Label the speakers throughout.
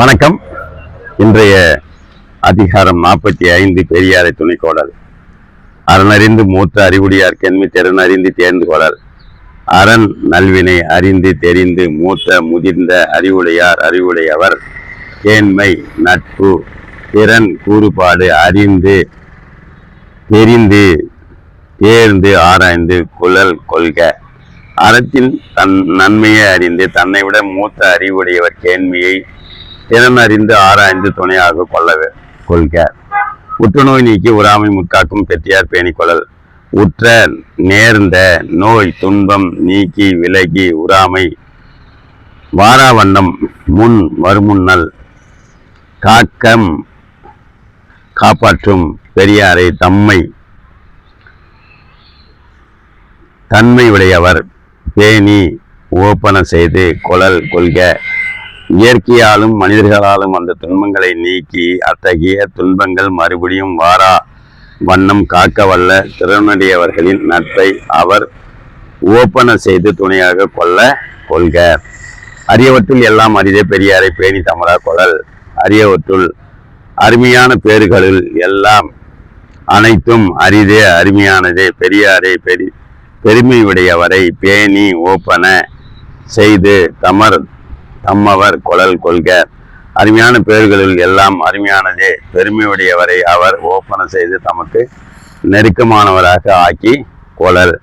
Speaker 1: வணக்கம். இன்றைய அதிகாரம் 45 பெரியாரை துணைக்கோடல். அறனறிந்து மூத்த அறிவுடையார் கென்மை திறனறிந்து தேர்ந்து கொடல். அரண் நல்வினை அறிந்து தெரிந்து மூத்த முதிர்ந்த அறிவுடையவர் கேண்மை நட்பு திறன் கூறுபாடு அறிந்து தெரிந்து தேர்ந்து ஆராய்ந்து குழல் கொள்க. அறத்தின் நன்மையை அறிந்து தன்னை விட மூத்த அறிவுடையவர் கேண்மையை திறன் அறிந்து ஆராய்ந்து துணையாக கொள்க. உற்றுநோய் நீக்கி உறாமை முற்காக்கும் பெற்றியார் பேணிக்கொள்ளல். உற்ற நேர்ந்த நோய் துன்பம் நீக்கி விலகி உறாமை வாராவண்ணம் முன் வருமுன்னல் காப்பாற்றும் பெரியாரை தன்மை உடையவர் பேணி ஓப்பன செய்து கொள்ளல் கொள்க. இயற்கையாலும் மனிதர்களாலும் அந்த துன்பங்களை நீக்கி அத்தகைய துன்பங்கள் மறுபடியும் வாரா வண்ணம் காக்க வல்ல திறனுடையவர்களின் நட்பை அவர் ஓப்பன செய்து துணையாக கொள்க. அரியவற்றுள் எல்லாம் அரிதே பெரியாரை பேணி தமரா கொள்ளல். அரியவற்றுள் அருமையான பேறுகளில் எல்லாம் அனைத்தும் அரிதே அருமையானதே பெரியாரை பெருமையுடையவரை பேணி ஓப்பன செய்து தம்மவர் கொள்ளல் கொள்க. அருமையான பேர்களில் எல்லாம் அருமையானதே பெருமையுடையவரை அவர் ஓப்பன செய்து தமக்கு நெருக்கமானவராக ஆக்கி கொள்ளல்.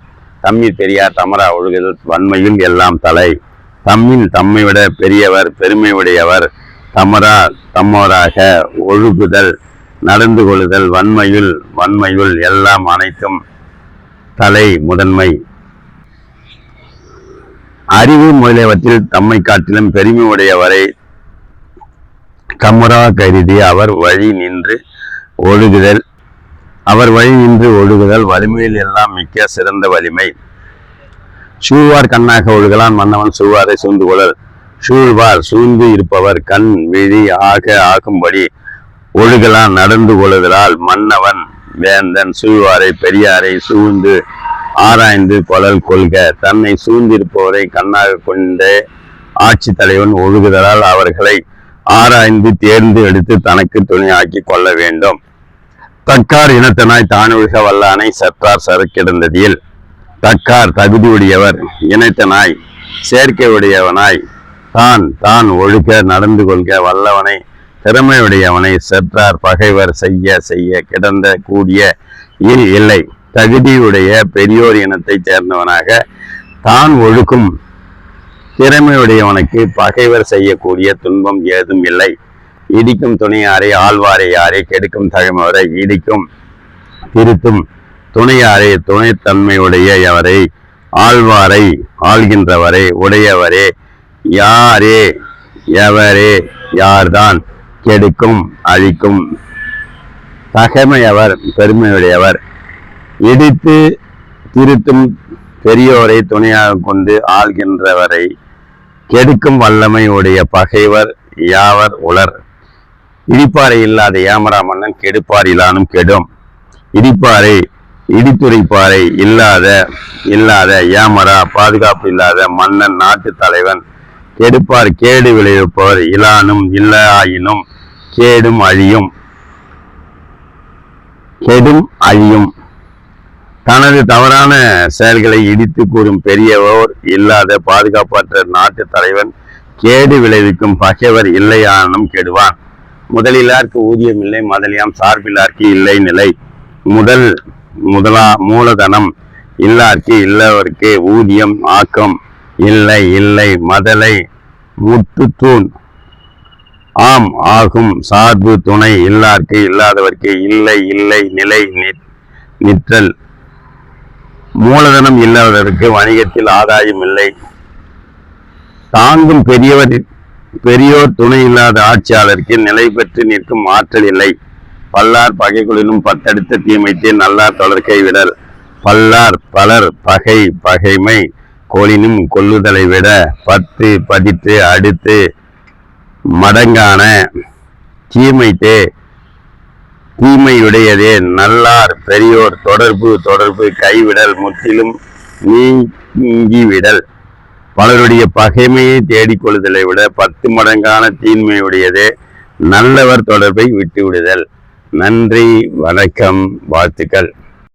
Speaker 1: தம்மில் பெரியார் தமரா ஒழுகுதல் வன்மையில் எல்லாம் தலை. தம்மில் தம்மை விட பெரியவர் பெருமையுடையவர் தம்மவராக ஒழுகுதல் நடந்து கொள்ளுதல் வன்மையுள் எல்லாம் அனைத்தும் தலை முதன்மை. அறிவு முதலியவற்றில் தம்மை காட்டிலும் பெருமை உடையவரை தம்முறா கருதி அவர் வழி நின்று ஒழுகுதல் வலிமையில் எல்லாம் மிக்க சிறந்த வலிமை. சூழ்வார் கண்ணாக ஒழுகலான் மன்னவன் சூழ்வாரை சூழ்ந்து கொள்ளல். சூழ்வார் சூழ்ந்து இருப்பவர் கண் விழி ஆகும்படி ஒழுகலான் நடந்து கொள்ளுதலால் மன்னவன் வேந்தன் சூழ்வாரை பெரியாரை சூழ்ந்து ஆராய்ந்து கொள்ளல் கொள்க. தன்னை சூழ்ந்திருப்பவரை கண்ணாக கொண்டே ஆட்சி தலைவன் ஒழுகுதலால் அவர்களை ஆராய்ந்து தேர்ந்து எடுத்து தனக்கு துணையாக்கி கொள்ள வேண்டும். தக்கார் இனத்தனாய் தானொழுக வல்லானை சற்றார் சரக்கிடந்ததில். தக்கார் தகுதியுடையவர் இனத்தனாய் சேர்க்கையுடையவனாய் தான் ஒழுக நடந்து கொள்க வல்லவனை திறமையுடையவனை செற்றார் பகைவர் செய்ய கிடந்த கூடிய இல்லை. தகுதியுடைய பெரியோர் இனத்தை சேர்ந்தவனாக தான் ஒழுக்கும் திறமையுடையவனுக்கு பகைவர் செய்யக்கூடிய துன்பம் ஏதும் இல்லை. இடிக்கும் துணையாரை ஆழ்வாரை யாரை கெடுக்கும் தகமவரை இடிக்கும் திருத்தும் துணையாரை துணைத்தன்மையுடையவரை ஆழ்வாரை ஆள்கின்றவரை உடையவரே யார்தான் கெடுக்கும் அழிக்கும் தகமையவர் பெருமையுடையவர். இடித்து திருத்தும் பெரியோரை துணையாக கொண்டு ஆள்கின்றவரை கெடுக்கும் வல்லமை உடைய பகைவர் யாவர் உலர். இடிப்பாறை இல்லாத ஏமரா மன்னன் கெடுப்பார் இல்லானும் கெடும். இடிப்பாறை இடித்துரைப்பாறை இல்லாத ஏமரா பாதுகாப்பு இல்லாத மன்னன் நாட்டு தலைவன் கெடுப்பார் கேடு விளைவிப்பவர் இலானும் இல்லாயினும் கெடும் அழியும். தனது தவறான செயல்களை இடித்து கூறும் பெரியவோர் இல்லாத பாதுகாப்பற்ற நாட்டு தலைவன் கேடு விளைவிக்கும் பகைவர் இல்லையானும் கெடுவான். முதலிலார்க்கு ஊதியம் இல்லை மதலியாம் சார்பிலார்க்கு இல்லை நிலை. மூலதனம் இல்லார்க்கு இல்லவர்க்கு ஊதியம் ஆக்கம் இல்லை மதலை முட்டுத்தூண் ஆம் ஆகும் சார்பு துணை இல்லார்க்கு இல்லாதவர்க்கு இல்லை நிலை நிற்றல். மூலதனம் இல்லாதவருக்கு வணிகத்தில் ஆதாயம் இல்லை. தாங்கும் பெரியோர் துணை இல்லாத ஆட்சியாளருக்கு நிலை பெற்று நிற்கும் ஆற்றல் இல்லை. பல்லார் பகைக்குள்ளினும் பத்தடுத்த தீமைத்தே நல்லார் தொடர்கை விடல். பல்லார் பலர் பகைமை கோளினும் கொல்லுதலை விட 10 பதித்து அடுத்து மடங்கான தீமையுடையதே நல்லார் பெரியோர் தொடர்பு கைவிடல் முற்றிலும் நீங்கிவிடல். பலருடைய பகைமையை தேடிக்கொள்ளுதலை விட 10 மடங்கான தீன்மையுடையதே நல்லவர் தொடர்பை விட்டுவிடுதல். நன்றி, வணக்கம், வாழ்த்துக்கள்.